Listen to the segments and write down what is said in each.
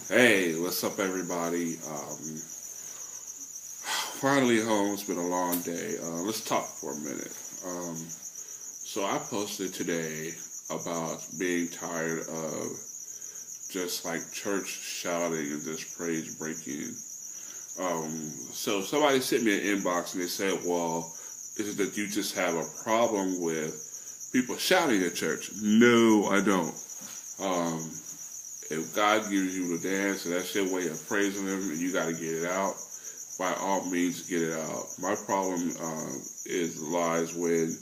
Hey, what's up, everybody? Finally home. It's been a long day. Let's talk for a minute. So I posted today about being tired of just like church shouting and just praise breaking. So somebody sent me an inbox and they said, "Well, is it that you just have a problem with people shouting at church?" No, I don't. Um, if God gives you the dance and that's your way of praising Him, and you got to get it out, by all means, get it out. My problem is lies when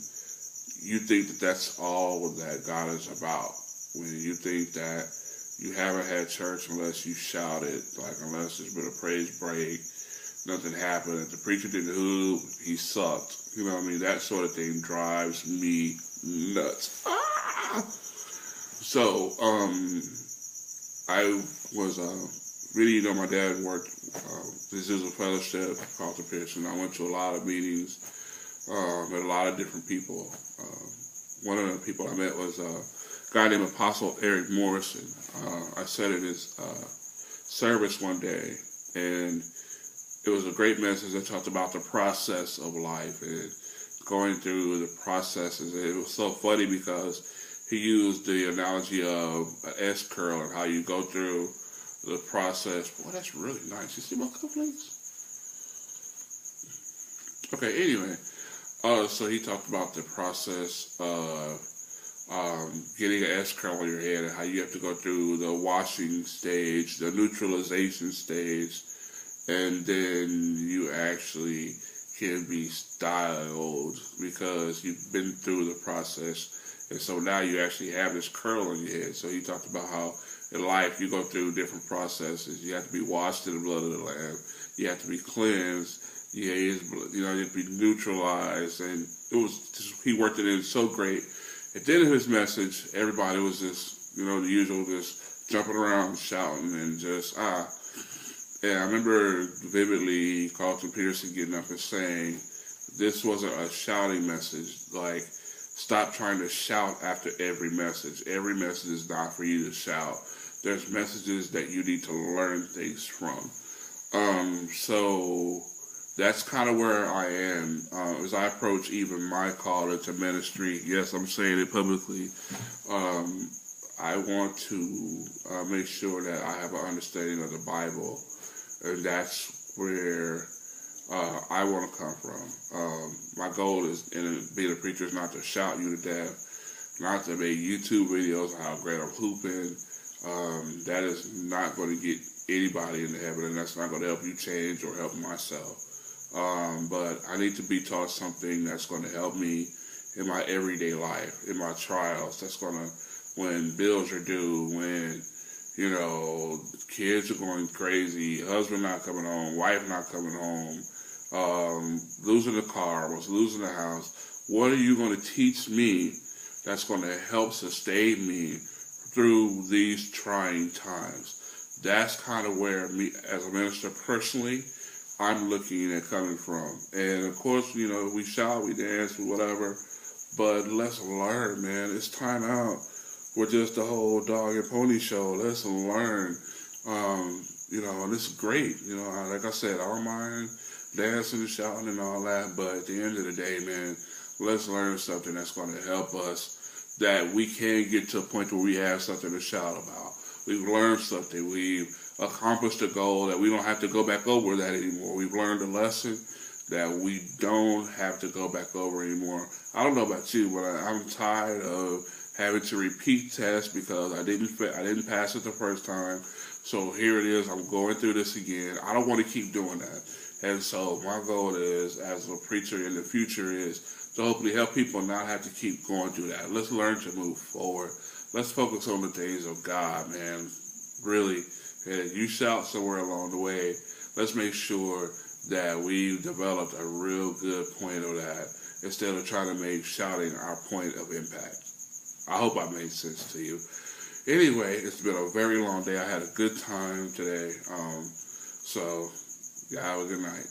you think that that's all that God is about. When you think that you haven't had church unless you shouted, like unless there's been a praise break, nothing happened. If the preacher didn't hoop, he sucked. You know what I mean? That sort of thing drives me nuts. Ah! So, I was really, my dad worked. This is a fellowship called the Pearson. I went to a lot of meetings, met a lot of different people. One of the people I met was a guy named Apostle Eric Morrison. I sat in his service one day, and it was a great message that talked about the process of life and going through the processes. It was so funny because he used the analogy of an S curl and how you go through the process. Boy, that's really nice. You see my cufflinks? Okay, anyway. So he talked about the process of getting an S curl on your head and how you have to go through the washing stage, the neutralization stage, and then you actually can be styled because you've been through the process. And so now you actually have this curl on your head. So he talked about how in life you go through different processes. You have to be washed in the blood of the Lamb. You have to be cleansed. You have to be neutralized. And it was just, he worked it in so great. At the end of his message, everybody was just, the usual, just jumping around, shouting, and just, And I remember vividly Carlton Peterson getting up and saying, this wasn't a shouting message. Like, stop trying to shout after every message. Every message is not for you to shout. There's messages that you need to learn things from. So that's kind of where I am as I approach even my call into ministry. Yes, I'm saying it publicly. I want to make sure that I have an understanding of the Bible, and that's where I want to come from. My goal is in being a preacher is not to shout you to death, not to make YouTube videos on how great I'm hooping. That is not going to get anybody into heaven, and that's not going to help you change or help myself. But I need to be taught something that's going to help me in my everyday life, in my trials. That's going to, when bills are due, when kids are going crazy, husband not coming home, wife not coming home, losing the car, was losing the house. What are you going to teach me that's going to help sustain me through these trying times? That's kind of where me, as a minister personally, I'm looking at coming from. And of course, we shout, we dance, whatever, but let's learn, man. It's time out. We're just the whole dog and pony show. Let's learn. And it's great. Like I said, I don't mind dancing and shouting and all that, but at the end of the day, man, let's learn something that's going to help us, that we can get to a point where we have something to shout about. We've learned something. We've accomplished a goal that we don't have to go back over that anymore. We've learned a lesson that we don't have to go back over anymore. I don't know about you, but I'm tired of having to repeat tests because I didn't pass it the first time. So here it is. I'm going through this again. I don't want to keep doing that. And so my goal is, as a preacher in the future, is to hopefully help people not have to keep going through that. Let's learn to move forward. Let's focus on the things of God, man. Really, and you shout somewhere along the way. Let's make sure that we've developed a real good point of that instead of trying to make shouting our point of impact. I hope I made sense to you. Anyway, it's been a very long day. I had a good time today. So, yeah, have a good night.